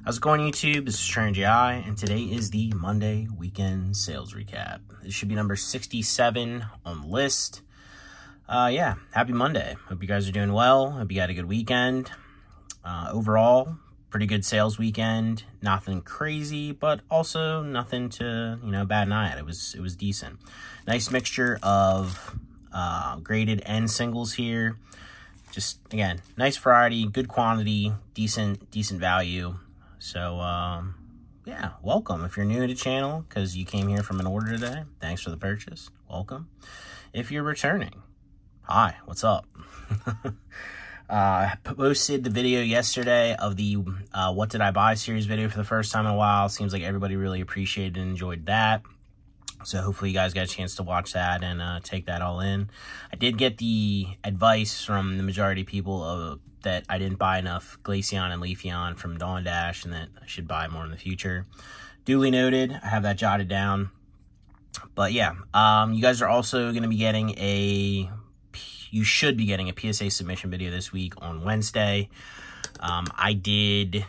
How's it going, YouTube? This is Trainer GI, and today is the Monday weekend sales recap. This should be number 67 on the list. Yeah, happy Monday. Hope you guys are doing well. Hope you had a good weekend. Overall, pretty good sales weekend. Nothing crazy, but also nothing to, bat an eye at. It was decent. Nice mixture of graded and singles here. Just, again, nice variety, good quantity, decent value. So, yeah, welcome. If you're new to the channel because you came here from an order today, thanks for the purchase. Welcome. If you're returning, hi, what's up? I posted the video yesterday of the What Did I Buy series video for the first time in a while. Seems like everybody really appreciated and enjoyed that. So hopefully you guys got a chance to watch that and take that all in. I did get the advice from the majority of people that I didn't buy enough Glaceon and Leafeon from Dawn Dash and that I should buy more in the future. Duly noted. I have that jotted down. But yeah, you guys are also going to be getting you should be getting a PSA submission video this week on Wednesday. I did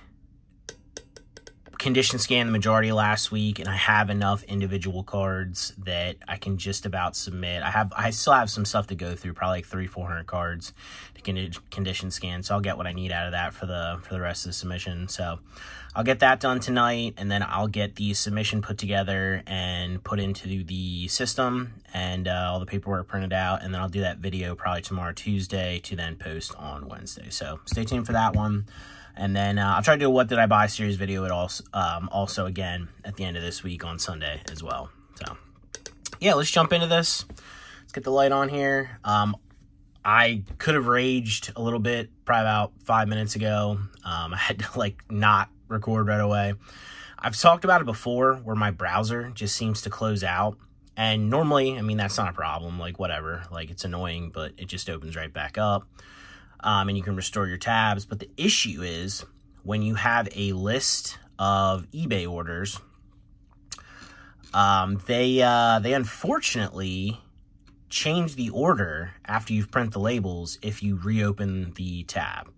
condition scan the majority last week, and I have enough individual cards that I can just about submit. I still have some stuff to go through, probably like 300-400 cards to condition scan, so I'll get what I need out of that for the rest of the submission. So I'll get that done tonight, and then I'll get the submission put together and put into the system and all the paperwork printed out, and then I'll do that video probably tomorrow, Tuesday, to then post on Wednesday. So stay tuned for that one. And then I'll try to do a What Did I Buy series video also again at the end of this week on Sunday as well. So, yeah, let's jump into this. Let's get the light on here. I could have raged a little bit probably about 5 minutes ago. I had to, not record right away. I've talked about it before where my browser just seems to close out. And normally, that's not a problem. Whatever. It's annoying, but it just opens right back up. And you can restore your tabs. But the issue is when you have a list of eBay orders, they unfortunately change the order after you've printed the labels if you reopen the tab.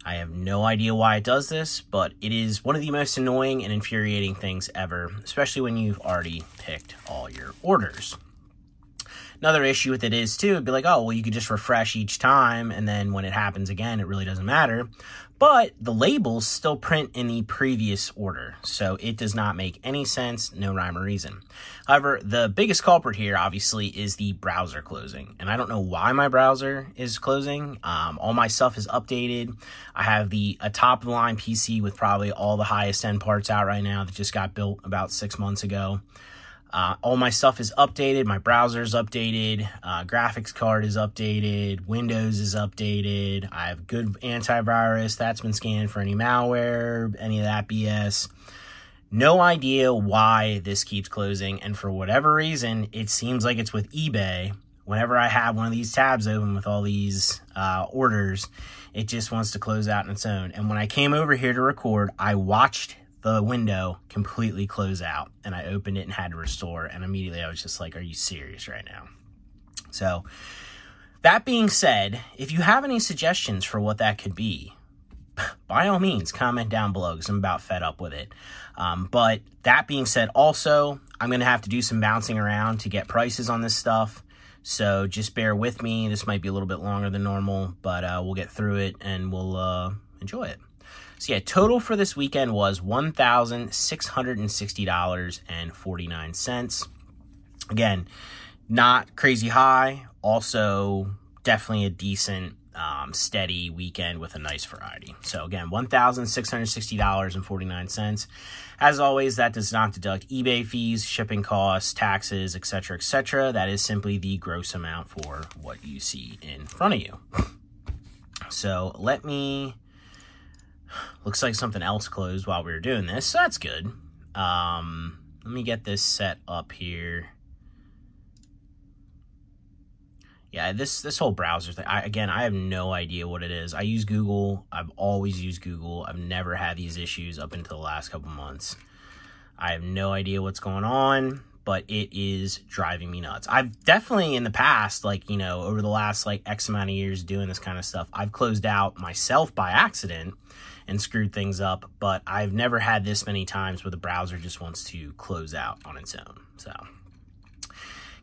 I have no idea why it does this, but it is one of the most annoying and infuriating things ever, especially when you've already picked all your orders. Another issue with it is, too, it'd be like, oh, well, you could just refresh each time, and then when it happens again, it really doesn't matter. But the labels still print in the previous order, so it does not make any sense, no rhyme or reason. However, the biggest culprit here, obviously, is the browser closing, and I don't know why my browser is closing. All my stuff is updated. I have a top-of-the-line PC with probably all the highest-end parts out right now that just got built about 6 months ago. All my stuff is updated. My browser is updated. Graphics card is updated. Windows is updated. I have good antivirus. That's been scanned for any malware, any of that BS. No idea why this keeps closing. And for whatever reason, it seems like it's with eBay. Whenever I have one of these tabs open with all these orders, it just wants to close out on its own. And when I came over here to record, I watched the window completely close out, and I opened it and had to restore, and immediately I was just like, are you serious right now? So that being said, if you have any suggestions for what that could be, by all means comment down below because I'm about fed up with it. But that being said, also I'm gonna have to do some bouncing around to get prices on this stuff, so just bear with me. This might be a little bit longer than normal, but we'll get through it and we'll enjoy it. So yeah, total for this weekend was $1,660.49. Again, not crazy high. Also, definitely a decent, steady weekend with a nice variety. So again, $1,660.49. As always, that does not deduct eBay fees, shipping costs, taxes, etc., etc. That is simply the gross amount for what you see in front of you. So looks like something else closed while we were doing this, so that's good. Let me get this set up here. Yeah, this whole browser thing, I have no idea what it is. I use Google. I've always used Google. I've never had these issues up until the last couple months. I have no idea what's going on, but it is driving me nuts. I've definitely in the past, over the last X amount of years doing this kind of stuff, I've closed out myself by accident and screwed things up, but I've never had this many times where the browser just wants to close out on its own. So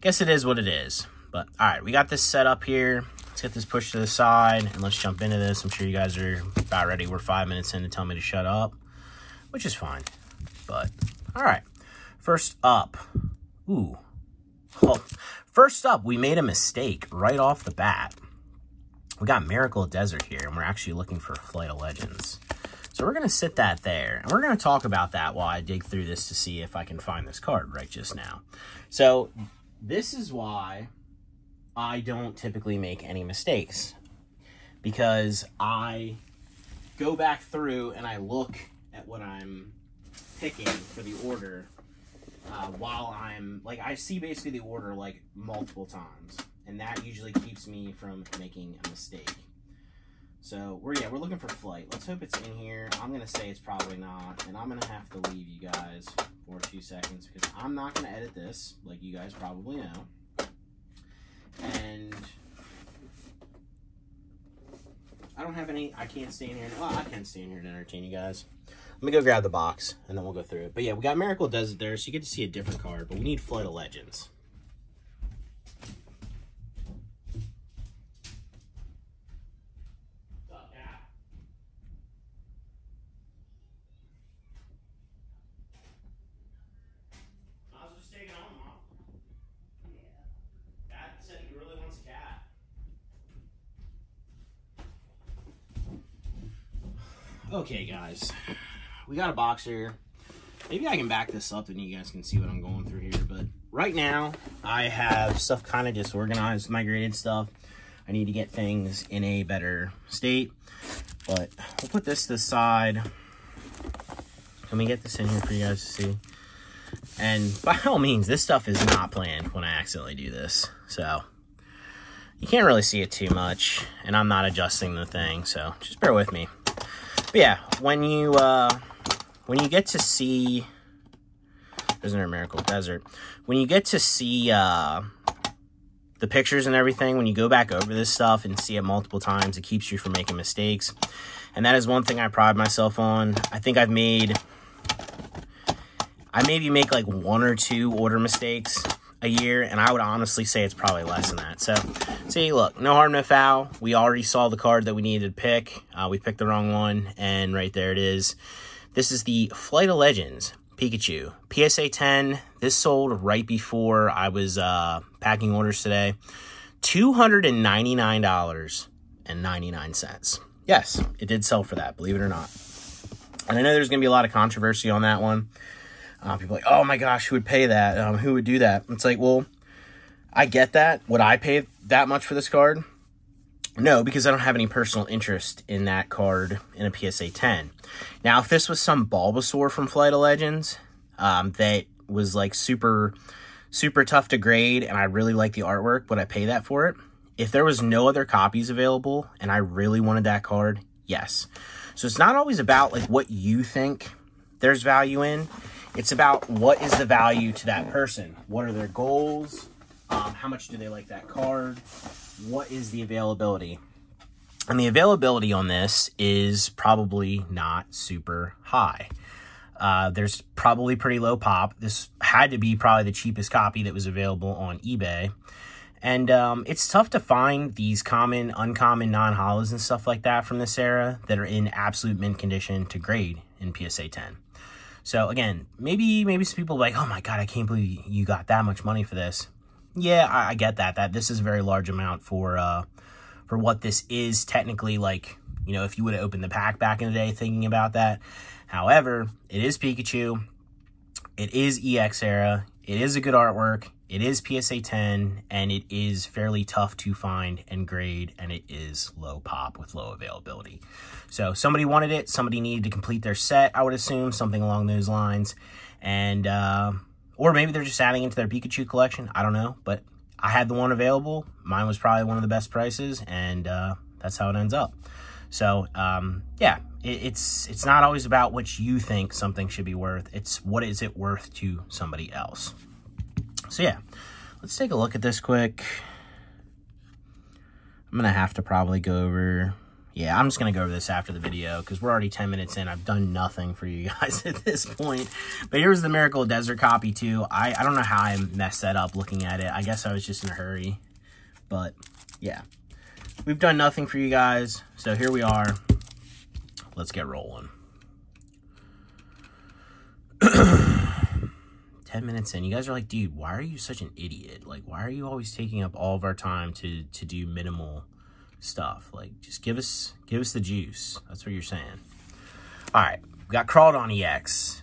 guess it is what it is. But all right, we got this set up here. Let's get this pushed to the side and let's jump into this. I'm sure you guys are about ready. We're 5 minutes in to tell me to shut up, which is fine. But all right, first up, first up, we made a mistake right off the bat. We got Miracle Desert here, and we're actually looking for Flight of Legends. So we're going to sit that there, and we're going to talk about that while I dig through this to see if I can find this card right just now. So this is why I don't typically make any mistakes, because I go back through and I look at what I'm picking for the order while I'm, like, I see basically the order, like, multiple times. And that usually keeps me from making a mistake. So, we're looking for Flight. Let's hope it's in here. I'm going to say it's probably not. And I'm going to have to leave you guys for 2 seconds because I'm not going to edit this, like you guys probably know. And I don't have any, I can't stay in here. Well, I can stay in here and entertain you guys. Let me go grab the box, and then we'll go through it. But yeah, we got Miracle Desert there, so you get to see a different card. But we need Flight of Legends. Okay, guys, we got a box here. Maybe I can back this up and you guys can see what I'm going through here. But right now, I have stuff kind of disorganized, migrated stuff. I need to get things in a better state. But we'll put this to the side. Let me get this in here for you guys to see. And by all means, this stuff is not planned when I accidentally do this. So you can't really see it too much. And I'm not adjusting the thing, so just bear with me. But yeah, when you get to see, there's another Miracle Desert. When you get to see the pictures and everything, when you go back over this stuff and see it multiple times, it keeps you from making mistakes. And that is one thing I pride myself on. I think I maybe make like 1 or 2 order mistakes a year, and I would honestly say it's probably less than that. So, see, look, no harm, no foul. We already saw the card that we needed to pick. We picked the wrong one, and right there it is. This is the Flight of Legends Pikachu. PSA 10. This sold right before I was packing orders today. $299.99. Yes, it did sell for that, believe it or not. And I know there's going to be a lot of controversy on that one. People are like, oh my gosh, who would pay that? Who would do that? It's like, well, I get that. Would I pay that much for this card? No, because I don't have any personal interest in that card in a PSA 10. Now, if this was some Bulbasaur from Flight of Legends that was like super, super tough to grade and I really like the artwork, would I pay that for it? If there was no other copies available and I really wanted that card, yes. So it's not always about like what you think there's value in. It's about what is the value to that person. What are their goals? How much do they like that card? What is the availability? And the availability on this is probably not super high. There's probably pretty low pop. This had to be probably the cheapest copy that was available on eBay. And it's tough to find these common, uncommon non-holos and stuff like that from this era that are in absolute mint condition to grade in PSA 10. So again, maybe some people are like, oh my God, I can't believe you got that much money for this. Yeah, I get that this is a very large amount for what this is technically, like, you know, if you would have opened the pack back in the day thinking about that. However, it is Pikachu. It is EX era. It is a good artwork. It is PSA 10, and it is fairly tough to find and grade, and it is low pop with low availability. So somebody wanted it. Somebody needed to complete their set, I would assume, something along those lines. And, or maybe they're just adding into their Pikachu collection. I don't know, but I had the one available. Mine was probably one of the best prices, and that's how it ends up. So, yeah, it's not always about what you think something should be worth. It's what is it worth to somebody else. So, yeah, let's take a look at this quick. I'm going to have to probably go over Yeah, I'm just going to go over this after the video because we're already 10 minutes in. I've done nothing for you guys at this point. But here's the Miracle Desert copy too. I don't know how I messed that up looking at it. I guess I was just in a hurry. But yeah, we've done nothing for you guys. So here we are. Let's get rolling. 10 minutes in. You guys are like, dude, why are you such an idiot? Like, why are you always taking up all of our time to do minimal stuff? Like, just give us the juice. That's what you're saying. All right, we got Crawled on EX.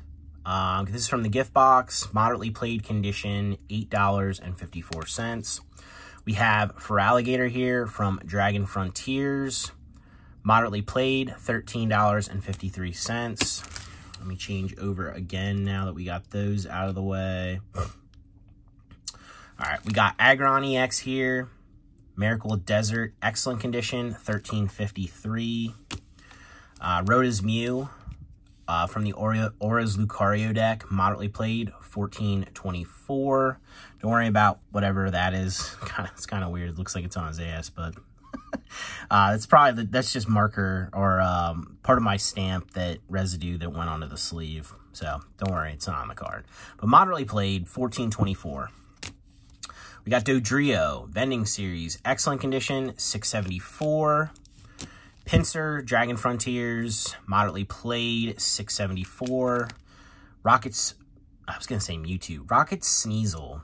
This is from the gift box. Moderately played condition, $8.54. We have Feraligatr here from Dragon Frontiers. Moderately played, $13.53. Let me change over again now that we got those out of the way. All right, we got Aggron EX here. Miracle Desert, excellent condition, $13.53. Rhoda's Mew from the Aura's Lucario deck, moderately played, $14.24. Don't worry about whatever that is. It's kind of weird. It looks like it's on his ass, but that's just marker or part of my stamp, that residue that went onto the sleeve. So don't worry, it's not on the card. But moderately played, $14.24. We got Dodrio, Vending Series, excellent condition, $6.74. Pinsir, Dragon Frontiers, moderately played, $6.74. Rockets, I was going to say Mewtwo. Rocket Sneasel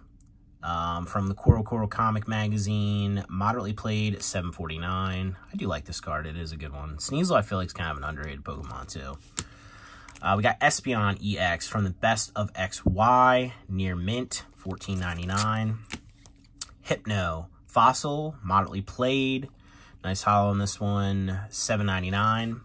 from the Coral Comic Magazine, moderately played, $7.49. I do like this card. It is a good one. Sneasel, I feel like, is kind of an underrated Pokemon, too. We got Espeon EX from the Best of XY, near mint, $14.99. Hypno Fossil, moderately played. Nice holo on this one, $7.99.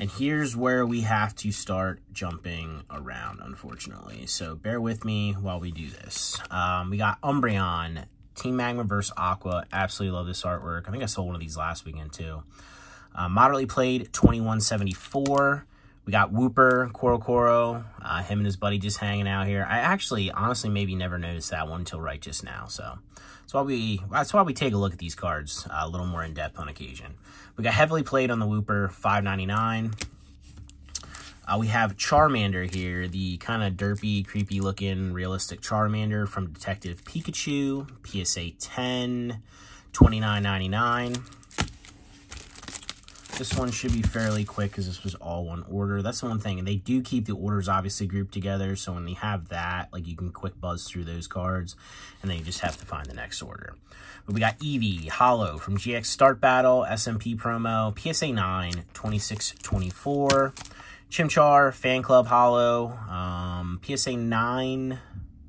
And here's where we have to start jumping around, unfortunately. So bear with me while we do this. We got Umbreon, Team Magma vs. Aqua. Absolutely love this artwork. I think I sold one of these last weekend, too. Moderately played, $21.74. We got Wooper, Coro, him and his buddy just hanging out here. I actually, honestly, maybe never noticed that one until right just now. So that's why we take a look at these cards a little more in depth on occasion. We got Heavily Played on the Wooper, $5.99. We have Charmander here, the kind of derpy, creepy looking, realistic Charmander from Detective Pikachu, PSA 10, $29.99. This one should be fairly quick because this was all one order. That's the one thing. And they do keep the orders obviously grouped together. So when they have that, like, you can quick buzz through those cards. And then you just have to find the next order. But we got Eevee, Holo from GX Start Battle, SMP promo, PSA 9, $26.24. Chimchar, Fan Club Holo, PSA 9,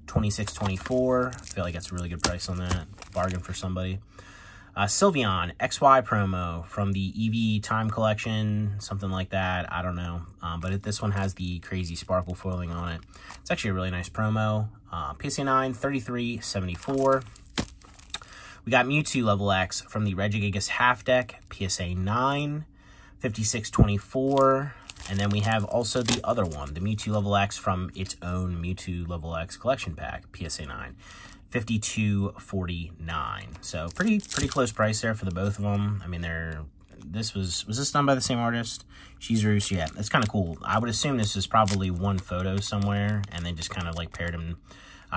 $26.24. I feel like that's a really good price on that. Bargain for somebody. Sylveon, XY promo from the EV Time Collection, something like that. I don't know. But this one has the crazy sparkle foiling on it. It's actually a really nice promo. PSA 9, $33.74. We got Mewtwo Level X from the Regigigas Half Deck, PSA 9, $56.24. And then we have also the other one, the Mewtwo Level X from its own Mewtwo Level X collection pack, PSA 9. $52.49. So pretty close price there for the both of them. I mean, was this done by the same artist? Cheeseroos, yeah, that's kind of cool. I would assume this is probably one photo somewhere, and they just kind of like paired them,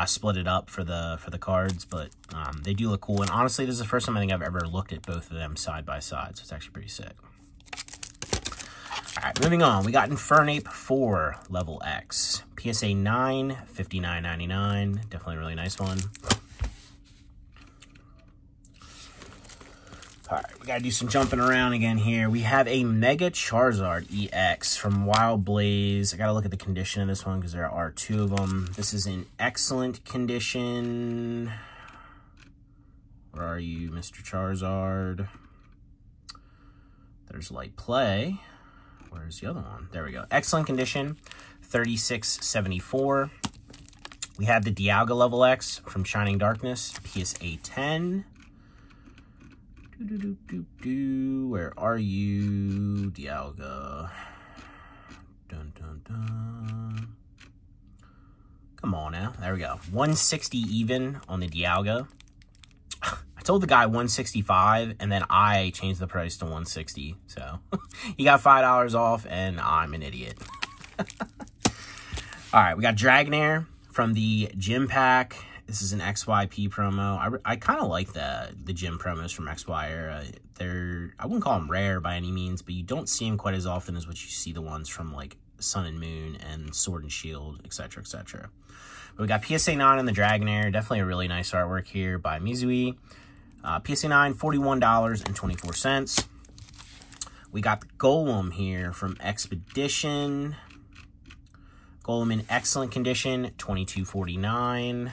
split it up for the cards. But they do look cool. And honestly, this is the first time I think I've ever looked at both of them side by side, so it's actually pretty sick. All right, moving on. We got Infernape 4 Level X. PSA 9, $59.99. Definitely a really nice one. All right, we got to do some jumping around again here. We have a Mega Charizard EX from Wild Blaze. I got to look at the condition of this one because there are two of them. This is in excellent condition. Where are you, Mr. Charizard? There's Light Play. Where's the other one? There we go. Excellent condition, $36.74. We have the Dialga Level X from Shining Darkness, PSA 10. Where are you, Dialga? Dun, dun, dun. Come on now. There we go. 160 even on the Dialga. I told the guy 165, and then I changed the price to 160. So he got $5 off, and I'm an idiot. All right, we got Dragonair from the Gym Pack. This is an XYP promo. I kind of like the gym promos from XY era. I wouldn't call them rare by any means, but you don't see them quite as often as what you see the ones from like Sun and Moon and Sword and Shield, etc., etc. But we got PSA 9 on the Dragonair. Definitely a really nice artwork here by Mizui. PSA 9, $41.24. We got the Golem here from Expedition. Golem in excellent condition, $22.49.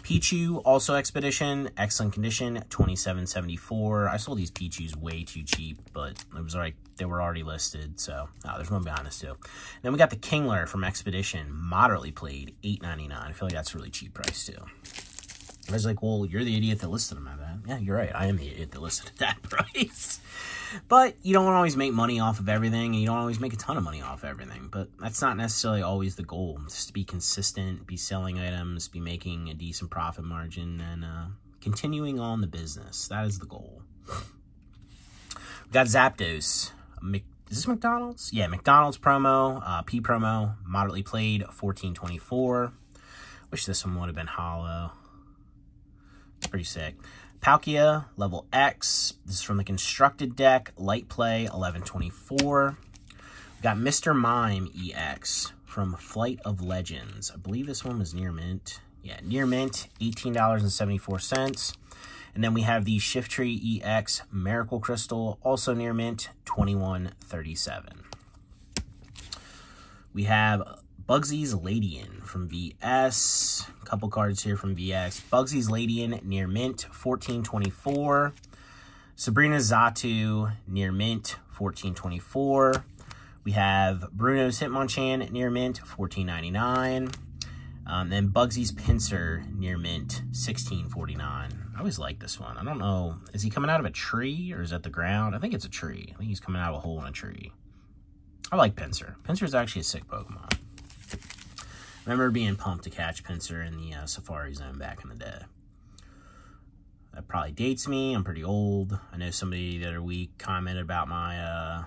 Pichu, also Expedition, excellent condition, $27.74. I sold these Pichus way too cheap, but it was like they were already listed, so there's one behind us too. And then we got the Kingler from Expedition, moderately played, $8.99. I feel like that's a really cheap price too. I was like, well, you're the idiot that listed them at that. Yeah, you're right. I am the idiot that listed at that price. But you don't always make money off of everything, and you don't always make a ton of money off everything. But that's not necessarily always the goal. Just to be consistent, be selling items, be making a decent profit margin, and continuing on the business. That is the goal. We got Zapdos. Is this McDonald's? Yeah, McDonald's promo, P promo, moderately played, $14.24. Wish this one would have been hollow. Pretty sick. Palkia, level X. This is from the constructed deck. Light play, $11.24. We got Mr. Mime EX from Flight of Legends. I believe this one was near mint. Yeah, near mint, $18.74. And then we have the Shiftry EX Miracle Crystal, also near mint, $21.37. We have Bugsy's Ladian from VS. A couple cards here from VX. Bugsy's Ladian near mint, $14.24. Sabrina Zatu near mint, $14.24. We have Bruno's Hitmonchan near mint, $14.99. Then Bugsy's Pinsir near mint, $16.49. I always like this one. I don't know. Is he coming out of a tree or is that the ground? I think it's a tree. I think he's coming out of a hole in a tree. I like Pinsir. Pinsir is actually a sick Pokemon. I remember being pumped to catch Pinsir in the Safari Zone back in the day. That probably dates me. I'm pretty old. I know somebody the other week commented about my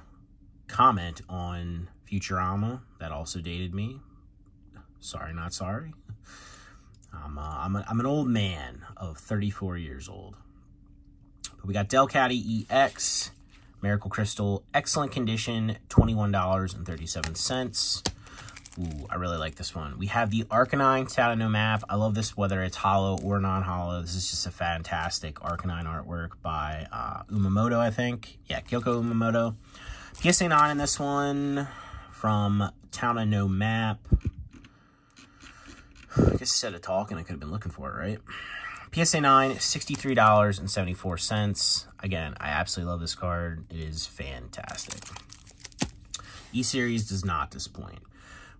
comment on Futurama. That also dated me. Sorry, not sorry. I'm an old man of 34 years old. But we got Delcatty EX, Miracle Crystal, excellent condition, $21.37. Ooh, I really like this one. We have the Arcanine Tatano map. I love this, whether it's hollow or non-hollow. This is just a fantastic Arcanine artwork by Umamoto, I think. Yeah, Kyoko Umamoto. PSA 9 in this one from Tatano map. I guess instead of talking, I could have been looking for it, right? PSA 9, $63.74. Again, I absolutely love this card. It is fantastic. E-Series does not disappoint.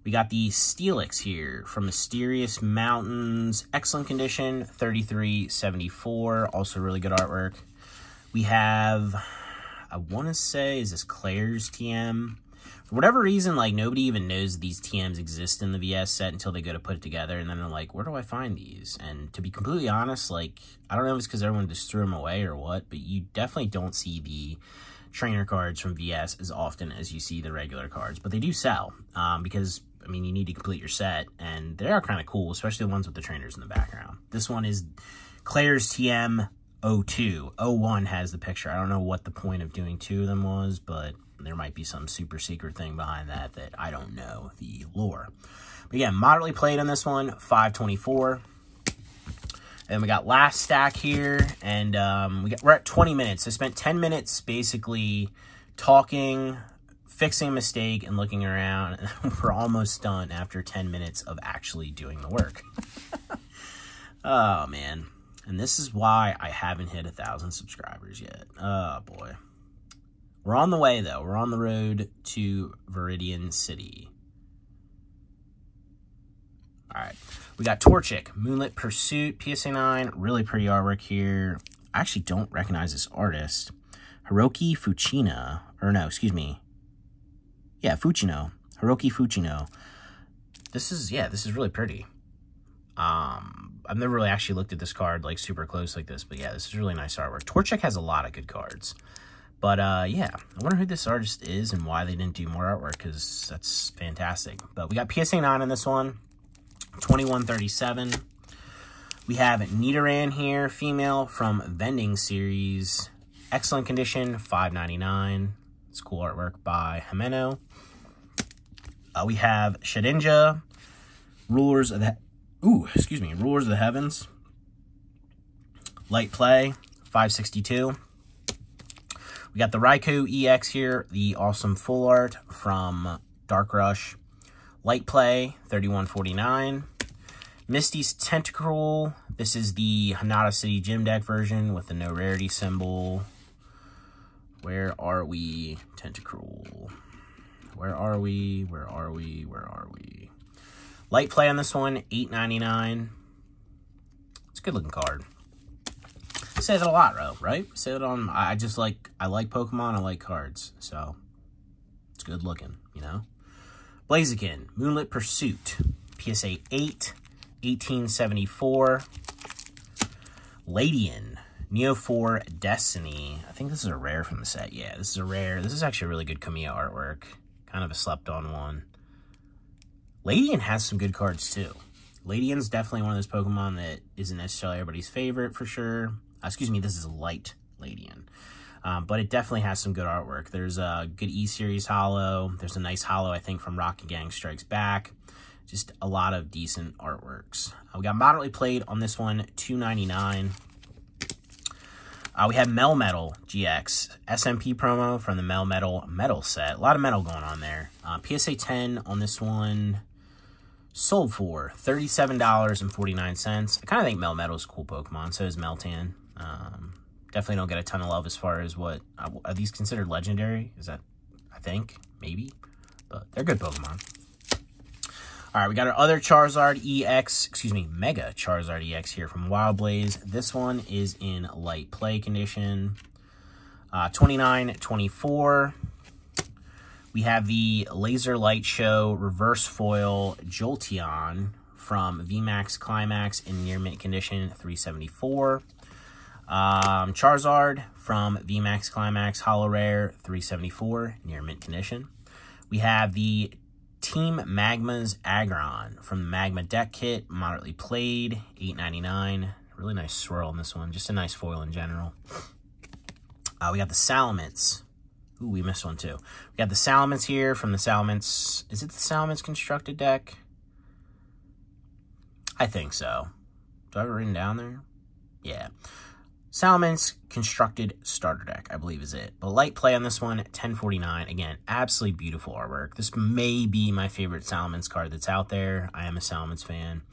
We got the Steelix here from Mysterious Mountains. Excellent condition, $33.74. Also really good artwork. We have, I want to say, is this Claire's TM? For whatever reason, like, nobody even knows these TMs exist in the VS set until they go to put it together, and then they're like, where do I find these? And to be completely honest, like, I don't know if it's because everyone just threw them away or what, but you definitely don't see the trainer cards from VS as often as you see the regular cards. But they do sell, because, I mean, you need to complete your set, and they are kind of cool, especially the ones with the trainers in the background. This one is Claire's TM 02. 01 has the picture. I don't know what the point of doing two of them was, but there might be some super secret thing behind that I don't know the lore. But again, moderately played on this one, $5.24. And we got last stack here, and we're at 20 minutes. I spent 10 minutes basically talking, fixing a mistake, and looking around. And we're almost done after 10 minutes of actually doing the work. Oh, man. And this is why I haven't hit 1,000 subscribers yet. Oh, boy. We're on the way, though. We're on the road to Viridian City. All right. We got Torchic, Moonlit Pursuit, PSA 9. Really pretty artwork here. I actually don't recognize this artist. Hiroki Fuchina. Or no, excuse me. Yeah, Fuchino. Hiroki Fuchino. This is really pretty. I've never really actually looked at this card like super close like this, but yeah, this is really nice artwork. Torchic has a lot of good cards. But yeah, I wonder who this artist is and why they didn't do more artwork, because that's fantastic. But we got PSA 9 in this one, 2137. We have Nidoran here, female from Vending Series. Excellent condition, $5.99. It's cool artwork by Jimeno. We have Shedinja, Rulers of the Heavens. Light Play, $5.62. We got the Raikou EX here, the awesome full art from Dark Rush. Light Play, $31.49. Misty's Tentacruel. This is the Hanada City Gym Deck version with the no rarity symbol. Where are we? Tentacruel. Where are we? Where are we? Where are we? Light Play on this one, $8.99. It's a good looking card. I say that a lot, bro, right? I say that on, I like Pokemon, I like cards, so it's good looking, you know? Blaziken, Moonlit Pursuit, PSA 8, 1874. Ladian, Neo 4 Destiny. I think this is a rare from the set. Yeah, this is a rare. This is actually a really good Kamiya artwork. Kind of a slept-on one. Ladian has some good cards, too. Ladian's definitely one of those Pokemon that isn't necessarily everybody's favorite, for sure. Excuse me, this is Light Ladian. But it definitely has some good artwork. There's a good E-Series holo. There's a nice holo, I think, from Rocket Gang Strikes Back. Just a lot of decent artworks. We got Moderately Played on this one, $2.99. We have Melmetal GX, SMP promo from the Melmetal Metal set. A lot of metal going on there. PSA 10 on this one, sold for $37.49. I kind of think Melmetal is a cool Pokemon, so is Meltan. Definitely don't get a ton of love as far as what, are these considered legendary? Is that, I think, maybe, but they're good Pokemon. All right, we got our other Charizard EX, Mega Charizard EX here from Wild Blaze. This one is in Light Play condition, $29.24. We have the Laser Light Show Reverse Foil Jolteon from VMAX Climax in near mint condition, $3.74. Charizard from VMAX Climax Holo Rare, $3.74, near mint condition. We have the Team Magma's Aggron from the Magma Deck Kit, Moderately Played, $8.99. Really nice swirl in this one, just a nice foil in general. We got the Salamence. Ooh, we missed one too. We got the Salamence here from the Salamence. Is it the Salamence Constructed Deck? I think so. Do I have it written down there? Yeah. Salamence Constructed Starter Deck, I believe is it. But Light Play on this one, $10.49. Again, absolutely beautiful artwork. This may be my favorite Salamence card that's out there. I am a Salamence fan.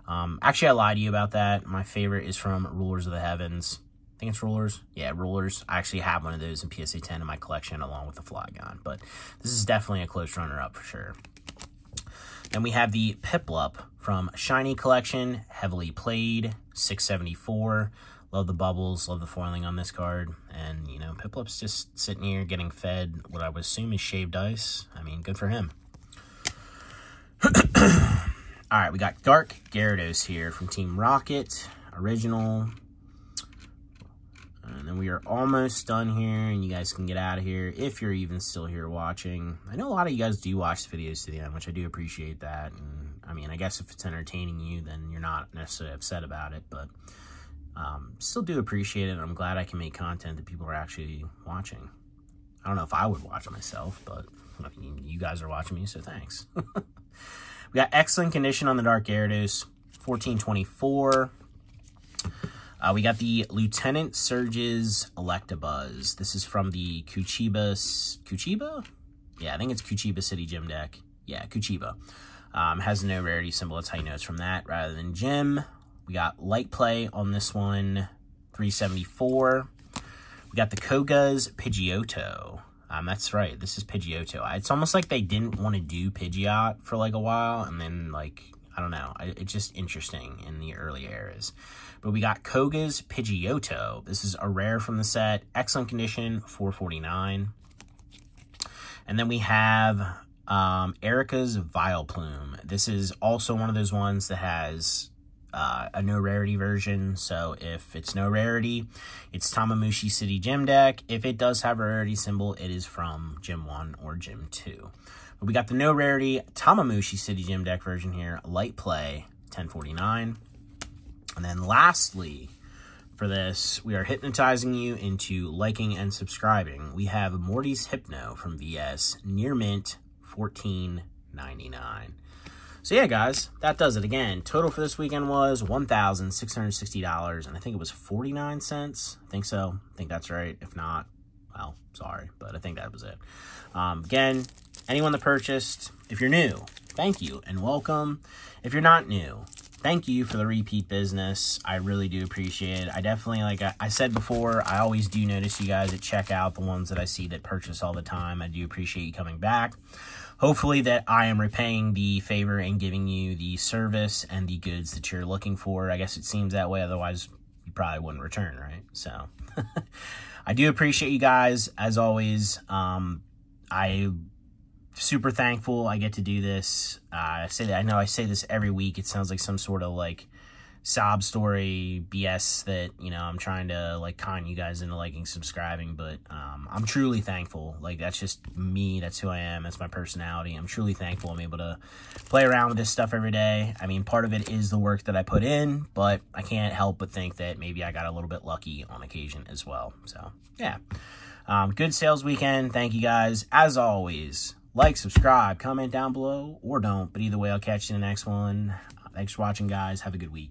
Actually, I lied to you about that. My favorite is from Rulers of the Heavens. I think it's Rulers. Yeah, Rulers. I actually have one of those in PSA 10 in my collection along with the Flygon. But this is definitely a close runner-up for sure. Then we have the Piplup from Shiny Collection, Heavily Played, $6.74. Love the bubbles, love the foiling on this card. And, you know, Piplup's just sitting here getting fed what I would assume is shaved ice. I mean, good for him. All right, we got Dark Gyarados here from Team Rocket, original. And then we are almost done here, and you guys can get out of here if you're even still here watching. I know a lot of you guys do watch the videos to the end, which I do appreciate that. And, I mean, I guess if it's entertaining you, then you're not necessarily upset about it, but still do appreciate it. I'm glad I can make content that people are actually watching. I don't know if I would watch myself, but I mean, you guys are watching me, so thanks. We got excellent condition on the Dark Gyarados, $14.24. We got the Lieutenant Surge's Electabuzz. This is from the Kuchiba? Yeah, I think it's Kuchiba City Gym Deck. Yeah, Kuchiba. Has no rarity symbol. That's how you know it's from that rather than Gym. We got Light Play on this one, $3.74. We got the Koga's Pidgeotto. That's right, this is Pidgeotto. It's almost like they didn't want to do Pidgeot for like a while, and then like, I don't know, it's just interesting in the early eras. But we got Koga's Pidgeotto. This is a rare from the set, excellent condition, $4.49. And then we have Erica's Vileplume. This is also one of those ones that has a no rarity version. So if it's no rarity, it's Tamamushi City Gym deck. If it does have a rarity symbol, it is from Gym 1 or Gym 2. But we got the no rarity Tamamushi City Gym deck version here. Light play, 1049. And then lastly, for this, we are hypnotizing you into liking and subscribing. We have Morty's Hypno from VS, near mint, $14.99. So yeah, guys, that does it. Again, total for this weekend was $1,660, and I think it was 49 cents. I think so. I think that's right. If not, well, sorry, but I think that was it. Again, anyone that purchased, if you're new, thank you and welcome. If you're not new, thank you for the repeat business. I really do appreciate it. I definitely, like I said before, I always do notice you guys that check out, the ones that I see that purchase all the time. I do appreciate you coming back. Hopefully that I am repaying the favor and giving you the service and the goods that you're looking for. I guess it seems that way. Otherwise, you probably wouldn't return, right? So I do appreciate you guys. As always, I'm super thankful I get to do this. I know I say this every week. It sounds like some sort of like sob story BS that, you know, I'm trying to like con you guys into liking, subscribing, but I'm truly thankful. Like, that's just me. That's who I am. That's my personality. I'm truly thankful I'm able to play around with this stuff every day. I mean, part of it is the work that I put in, but I can't help but think that maybe I got a little bit lucky on occasion as well. So yeah, good sales weekend. Thank you guys. As always, like, subscribe, comment down below, or don't, but either way, I'll catch you in the next one. Thanks for watching, guys. Have a good week.